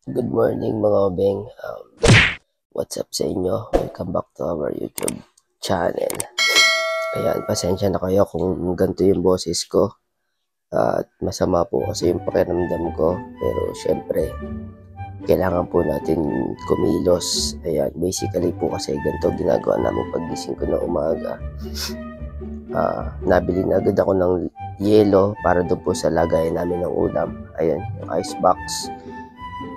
Good morning mga obeng. What's up sa inyo? Welcome back to our YouTube channel. Ayan, pasensya na kayo kung ganito yung boses ko. At masama po kasi yung pakiramdam ko. Pero syempre, kailangan po natin kumilos. Ayan, basically po kasi ganito ginagawa namin paggising ko ng umaga. Nabili na agad ako ng yelo para doon po sa lagayan namin ng ulam. Ayan, yung ice box.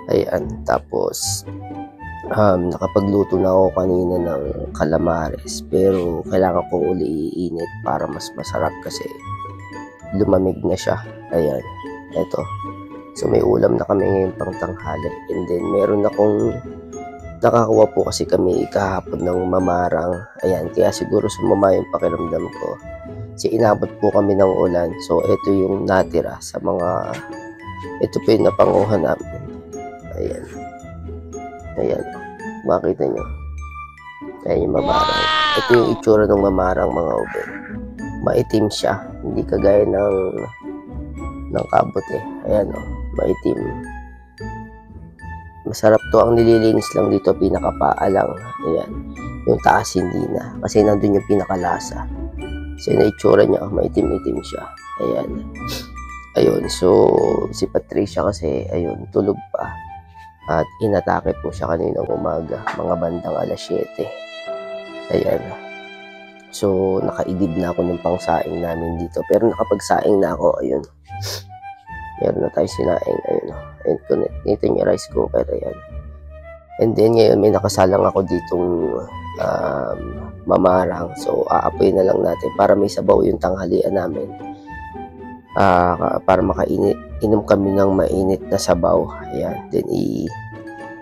Ayan, tapos nakapagluto na ako kanina ng calamares pero kailangan kong uli iinit para mas masarap kasi lumamig na siya. Ayan, eto. So may ulam na kami ngayon pang tanghali and then meron akong nakakuha po kasi kami kahapon ng mamarang. Ayan, kaya siguro sumama yung pakiramdam ko. Kasi inabot po kami ng ulan. So ito yung natira sa mga, ito po yung napanguha namin. Ayan. Ayan. Makita nyo. Ayan yung mamarang. Ito yung itsura ng mamarang mga ube. Maitim siya. Hindi kagaya ng kabote. Ayan o. Maitim. Masarap to. Ang nililinis lang dito, pinakapaa lang. Ayan. Yung taas hindi na. Kasi nandun yung pinakalasa. So yung itsura niya, maitim-itim siya. Ayan. Ayun. So, si Patricia kasi, ayun, tulog pa. At inatake po siya kaninang umaga, mga bandang alas 7. Ayan. So, nakaidib na ako ng pangsaing namin dito. Pero nakapagsaing na ako, ayun. Meron na tayo sinaing, ayun. Ayun, ito yung rice cooker, ayan. And then, ngayon may nakasalang ako ditong mamarang. So, aapoy na lang natin para may sabaw yung tanghalian namin. Para inom kami ng mainit na sabaw. Ayan. Then,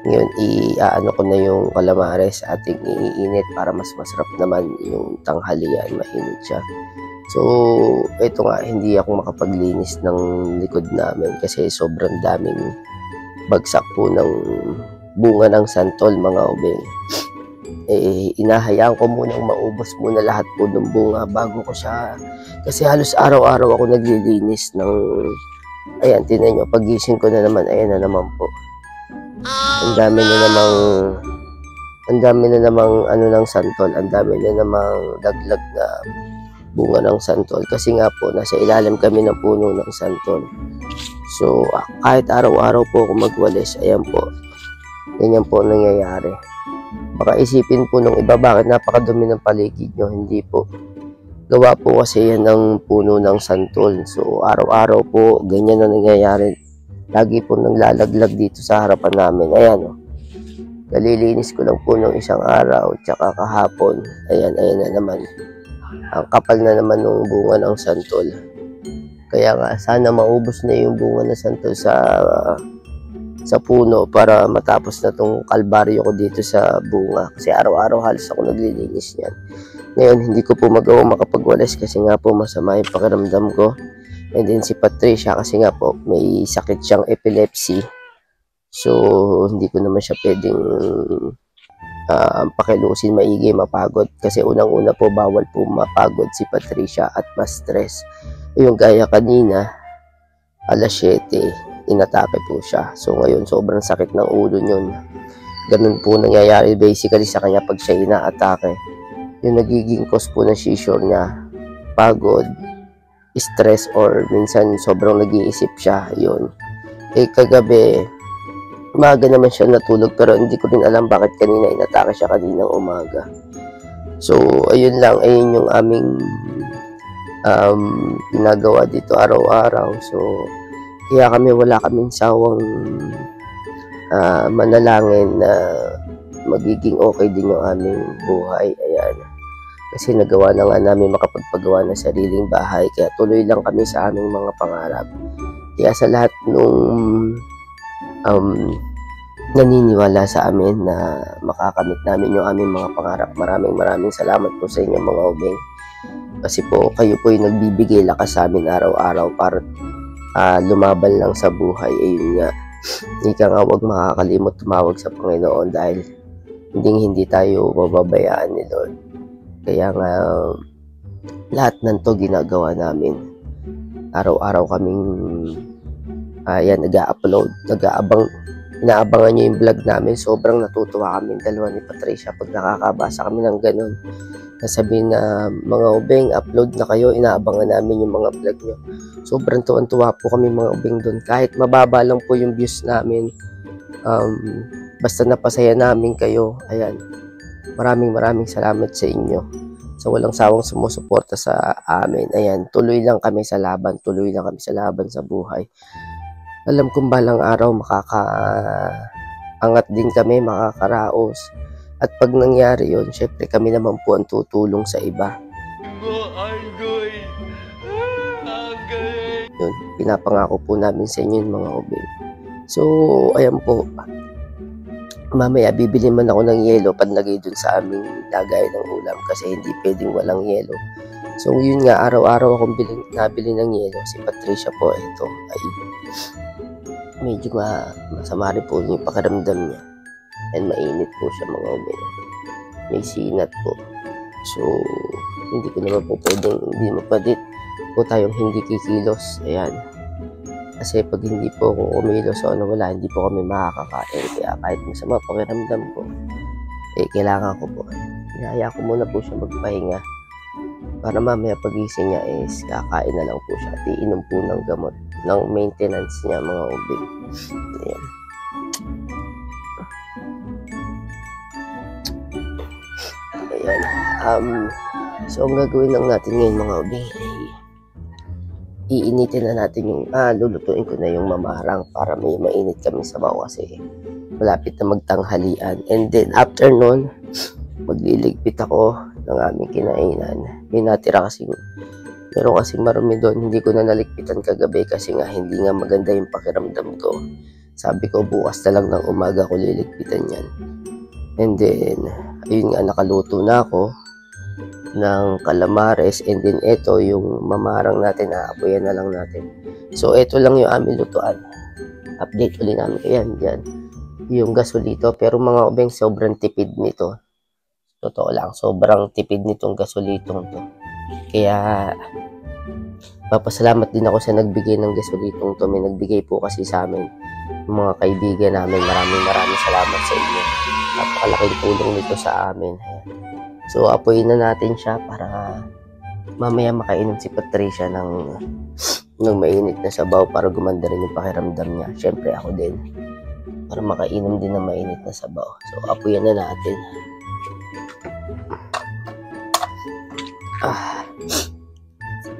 ngayon, iaano ko na yung calamares sa ating iinit para mas masarap naman yung tanghalian. Mainit siya. So, ito nga, hindi ako makapaglinis ng likod namin kasi sobrang daming bagsak po ng bunga ng santol, mga ubeng. Inahayaan ko munang maubos muna lahat po ng bunga bago ko siya, kasi halos araw-araw ako naglilinis ng, ayan, tinan nyo, pagising ko na naman, ayan na naman po. Ang dami na namang ano ng santol, ang dami na namang daglag na bunga ng santol, kasi nga po, nasa ilalim kami ng puno ng santol. So, kahit araw-araw po ako magwalis, ayan po, ganyan po nangyayari. Baka isipin po ng iba, bakit napakadumi ng paligid nyo? Hindi po. Gawa po kasi yan ng puno ng santol. So, araw-araw po, ganyan na nangyayari. Lagi po nang lalaglag dito sa harapan namin. Ayan o. Nalilinis ko lang po ng isang araw, tsaka kahapon. Ayan na naman. Ang kapal na naman ng bunga ng santol. Kaya nga, sana maubos na yung bunga ng santol sa puno para matapos na tong kalbaryo ko dito sa bunga, kasi araw-araw halos ako naglilinis niyan. Ngayon hindi ko po magawa makapagwalis kasi nga po masama yung pakiramdam ko. And then si Patricia kasi nga po may sakit siyang epilepsy, so hindi ko naman siya pwedeng pakilusin maigi, mapagod, kasi unang-una po bawal po mapagod si Patricia at ma-stress. Yung gaya kanina alas 7 inatake po siya. So ngayon sobrang sakit ng ulo niyon. Ganun po nangyayari basically sa kanya pag siya inaatake. Yung nagiging cause po ng seizure niya, pagod, stress, or minsan sobrang nag-iisip siya. Yun. Kagabi, umaga naman siya natulog, pero hindi ko rin alam bakit kanina inatake siya kaninang umaga. So ayun lang, ayun yung aming ginagawa dito araw-araw. So kaya wala kaming sawang manalangin na magiging okay din yung aming buhay. Ayan. Kasi nagawa na nga namin makapagpagawa ng sariling bahay. Kaya tuloy lang kami sa aming mga pangarap. Kaya sa lahat nung naniniwala sa amin na makakamit namin yung aming mga pangarap, maraming salamat po sa inyo mga ubeng. Kasi po kayo po yung nagbibigay lakas sa amin araw-araw para lumaban lang sa buhay. Ayun nga, ika nga, huwag makakalimot tumawag sa Panginoon dahil hindi tayo mababayaan ni Lord. Kaya nga, lahat ng to ginagawa namin. Araw-araw kaming nag-a-upload, nag-aabang inaabangan nyo yung vlog namin. Sobrang natutuwa kami dalawa ni Patricia pag nakakabasa kami ng ganun. Nasabihin na, mga ubeng, upload na kayo, inaabangan namin yung mga vlog nyo. Sobrang tuwan-tuwa po kami mga ubeng doon. Kahit mababa lang po yung views namin, basta napasaya namin kayo. Ayan, maraming salamat sa inyo. Sa walang sawang sumusuporta sa amin. Ayan, tuloy lang kami sa laban sa buhay. Alam kong balang araw makakaangat din kami, makakaraos. At pag nangyari yun, syempre kami naman po ang tutulong sa iba. Yun, pinapangako po namin sa inyo mga ubeng. So, ayan po. Mamaya bibili man ako ng yelo panlagay dun sa aming lagay ng ulam kasi hindi pwedeng walang yelo. So yun nga, araw-araw akong nabili ng yelo. Si Patricia po, ito ay medyo masama rin po yung pakiramdam niya. And mainit po siya mga ubeng. May sinat po. So hindi ko naman po pwedeng, hindi mapadit po tayong hindi kikilos. Ayan. Kasi pag hindi po ako kumilos o wala, hindi po kami makakakain. Kaya kahit masama pakiramdam ko, kailangan ko po. Hinahaya ko muna po siya magpahinga. Para mamaya pagising niya is kakain na lang po siya. At iinom po ng gamot, ng maintenance niya mga ubing. Ayan. Ayan. So ang gagawin lang natin ngayon mga ubing ay iinitin na natin yung, lulutuin ko na yung mamarang para may mainit kami sa bawa kasi malapit na magtanghalian. And then after nun, magliligpit ako ng aming kinainan. May natira meron kasing marumi doon, hindi ko na naligpitan kagabi kasi nga hindi nga maganda yung pakiramdam ko. Sabi ko bukas na lang ng umaga ko liligpitan yan. And then, ayun nga, nakaluto na ako ng calamares, and then ito yung mamarang natin, aapoyan na lang natin. So ito lang yung aming lutuan. Update ulit namin kayan dyan yung gasolito, pero mga ubeng sobrang tipid nito. Totoo lang, sobrang tipid nitong gasolitong to. Kaya papasalamat din ako sa nagbigay ng gasolitong to. May nagbigay po kasi sa amin yung mga kaibigan namin. Maraming salamat sa inyo. Napakalaking tulong nito sa amin. So, apoyin na natin siya para mamaya makainom si Patricia ng mainit na sabaw para gumanda rin yung pakiramdam niya. Syempre ako din. Para makainom din ng mainit na sabaw. So, apoyin na natin.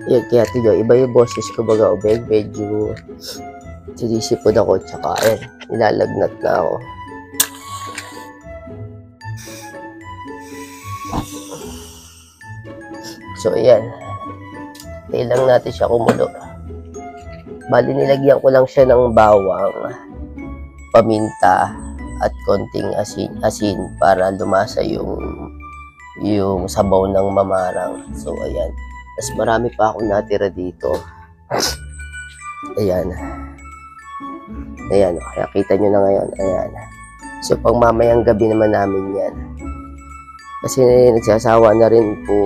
Yan, kaya tiyo, iba yung boses ko baga ubeg. Medyo sinisipod ako. Tsaka, nilalagnat na ako. So, ayan. Tayo lang natin siya kumulo. Bali, nilagyan ko lang siya ng bawang, paminta, at konting asin para lumasa yung sabaw ng mamarang. So, ayan. Tapos marami pa akong natira dito. Ayan. Ayan. Kaya kita nyo na ngayon. Ayan. So, pang mamayang gabi naman namin yan. Kasi nagsasawa na rin po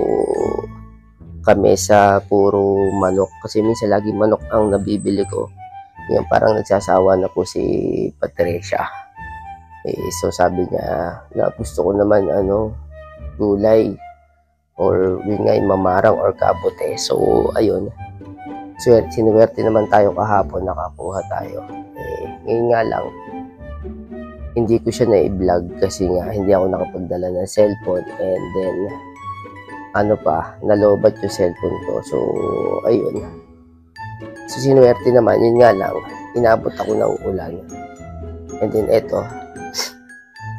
kami sa puro manok. Kasi minsan lagi manok ang nabibili ko. Yung parang nagsasawa na po si Patricia. So sabi niya na gusto ko naman gulay. Or yun nga yung mamarang or kabote. So ayun. So sinuwerte naman tayo kahapon. Nakakuha tayo. Ngayon nga lang. Hindi ko siya na-vlog kasi nga hindi ako nakapagdala ng cellphone. And then nalobat yung cellphone ko. So, ayun. So, sinuwerte naman. Yun nga lang. Inabot ako ng ulan. And then, eto.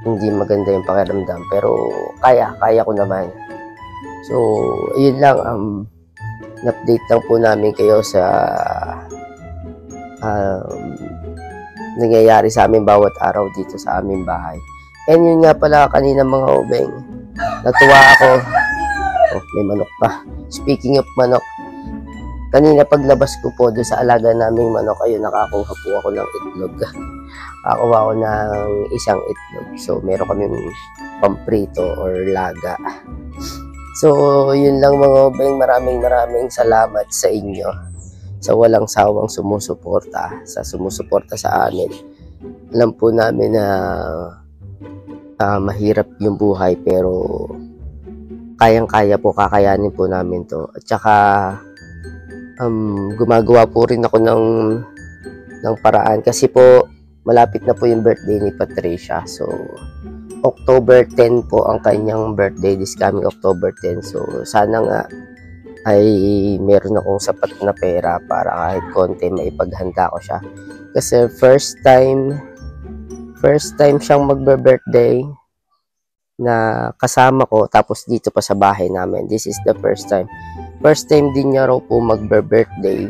Hindi maganda yung pakiramdam. Pero, kaya ko naman. So, ayun lang. Update lang po namin kayo sa nangyayari sa amin bawat araw dito sa aming bahay. And yun nga pala, kanina mga ubeng. Natuwa ako. May manok pa. Speaking of manok, kanina paglabas ko po doon sa alaga naming manok, ayun, nakakuha po ako ng itlog. Nakakuha ako ng isang itlog. So, meron kaming pamprito or laga. So, yun lang mga ubeng. Maraming salamat sa inyo. Sa walang sawang sumusuporta sa amin. Alam po namin na mahirap yung buhay, pero kayang-kaya po, kakayanin po namin to. At saka gumagawa po rin ako ng paraan kasi po malapit na po yung birthday ni Patricia. So October 10 po ang kanyang birthday, this coming October 10. So sana nga ay meron akong sapat na pera para kahit konti maipaghanda ko siya. Kasi first time siyang magbe-birthday na kasama ko, tapos dito pa sa bahay namin. This is the first time. First time din niya raw po magbe-birthday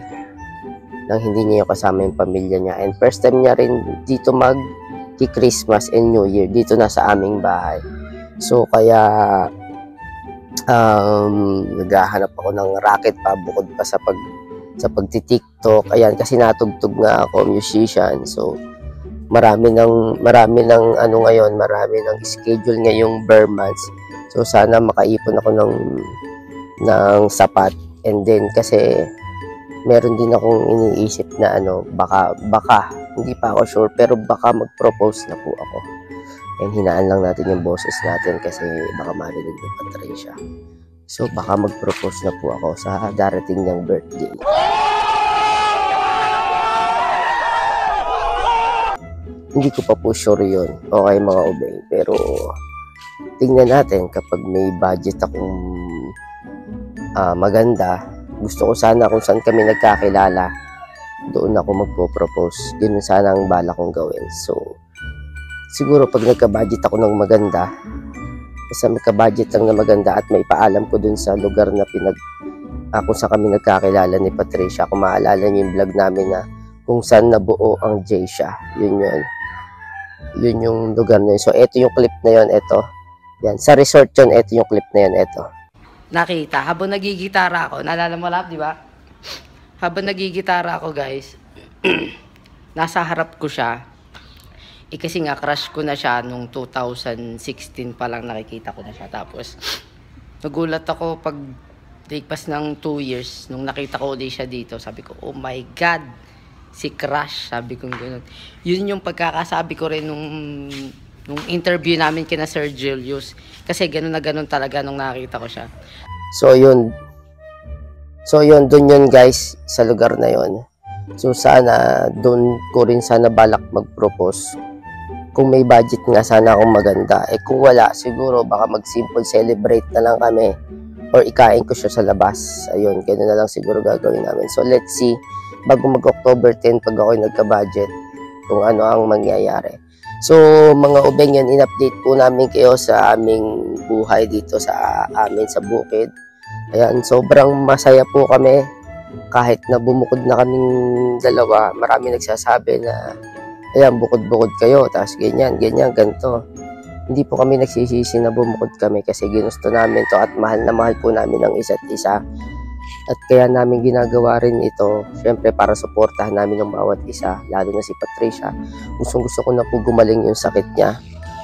nang hindi niya kasama yung pamilya niya. And first time niya rin dito Christmas and New Year dito na sa aming bahay. So kaya naghahanap ako ng racket pa bukod pa sa pagti-TikTok. Ayan, kasi natugtog nga ako, musician. So marami ng ano ngayon, marami ng schedule ngayong bare months. So sana makaipon ako ng sapat. And then kasi meron din akong iniisip na ano, baka hindi pa ako sure, pero baka mag-propose na po ako. And hinaan lang natin yung boses natin kasi baka marinig ng Patricia. So baka mag-propose na po ako sa darating niyang birthday. Hindi ko pa po sure yun. Okay mga obeng. Pero tingnan natin kapag may budget akong maganda. Gusto ko sana kung saan kami nagkakilala, doon ako magpo-propose. Yun sana ang bala kong gawin. So siguro pag nagka-budget ako ng maganda, basta magka-budget lang na maganda at may paalam ko dun sa lugar na kung saan kami nagkakilala ni Patricia. Kung maalala niyo yung vlog namin na kung saan nabuo ang J-Sha. Yun yung lugar na yun. So ito yung clip na yun, ito. Yan, sa resort yun, ito yung clip na yun, ito. Nakita, habang nagigitara ako, naalala mo Lap, di ba? Habang nagigitara ako guys, nasa harap ko siya. Kasi nga crush ko na siya nung 2016 pa lang, nakikita ko na siya. Tapos nagulat ako pag ligpas ng 2 years nung nakita ko ulit siya dito. Sabi ko, oh my God, si crush, sabi ko gano'n. Yun yung pagkakasabi ko rin nung interview namin kina Sir Julius. Kasi gano'n na gano'n talaga nung nakita ko siya. So yun, dun yun guys, sa lugar na yun. So sana, dun ko rin sana balak mag-propose. Kung may budget nga sana akong maganda. Kung wala, siguro baka mag-simple celebrate na lang kami. Or ikain ko siya sa labas. Ayun, gano'n na lang siguro gagawin namin. So let's see, bago mag-October 10, pag ako'y nagka-budget, kung ano ang mangyayari. So mga obeng, yan, in-update po namin kayo sa aming buhay dito sa amin sa bukid. Ayan, sobrang masaya po kami. Kahit na bumukod na kaming dalawa, marami nagsasabi na, ayan, bukod-bukod kayo, tapos ganyan, ganito. Hindi po kami nagsisisi na bumukod kami kasi ginusto namin to at mahal na mahal po namin ang isa't isa. At kaya namin ginagawa rin ito, syempre para suportahan namin ng bawat isa, lalo na si Patricia. Gusto ko na po gumaling yung sakit niya.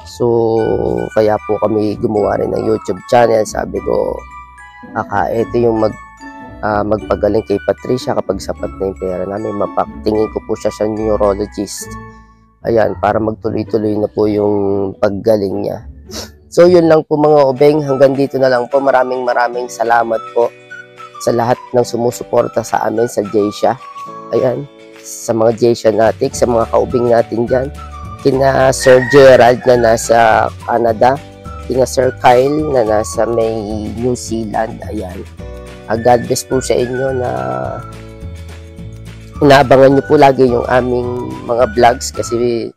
So, kaya po kami gumawa rin ng YouTube channel. Sabi ko, ito yung magpagaling kay Patricia kapag sapat na yung pera namin. Mapaktingin ko po siya sa neurologist. Ayan, para magtuloy-tuloy na po yung paggaling niya. So, yun lang po mga obeng. Hanggang dito na lang po. Maraming salamat po sa lahat ng sumusuporta sa amin sa J-Sha. Ayan, sa mga J-Sha natin, sa mga kaubing natin dyan, kina Sir Gerald na nasa Canada, kina Sir Kyle na nasa may New Zealand. Ayan, God bless po sa inyo na inaabangan nyo po lagi yung aming mga vlogs kasi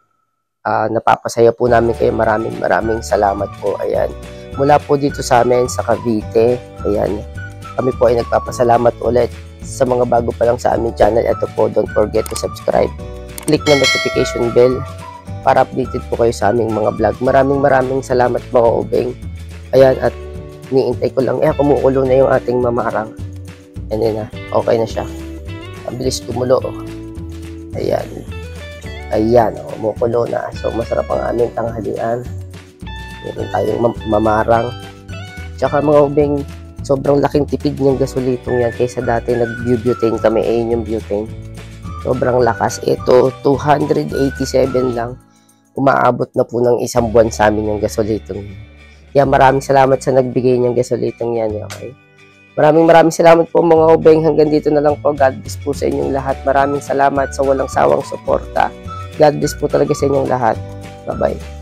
napapasaya po namin kayo. Maraming salamat po. Ayan, mula po dito sa amin sa Cavite. Ayan, kami po ay nagpapasalamat ulit sa mga bago pa lang sa aming channel. Ito po, don't forget to subscribe. Click na notification bell para updated po kayo sa aming mga vlog. Maraming salamat mga obeng. Ayan, at niintay ko lang. Kumukulo na yung ating mamarang. Ayan na, okay na siya. Ang bilis kumulo. Ayan, kumukulo na. So, masarap ang aming tanghalian. Meron tayong mamarang. Tsaka mga obeng, sobrang laking tipid niyang gasolitong yan kaysa dati nag-butane kami. Ayun yung butane. Sobrang lakas. Ito, 287 lang. Umaabot na po ng isang buwan sa amin yung gasolitong. Kaya maraming salamat sa nagbigay niyang gasolitong yan. Okay? Maraming salamat po mga obeng. Hanggang dito na lang po. God bless po sa inyong lahat. Maraming salamat sa walang sawang suporta. God bless po talaga sa inyong lahat. Bye-bye.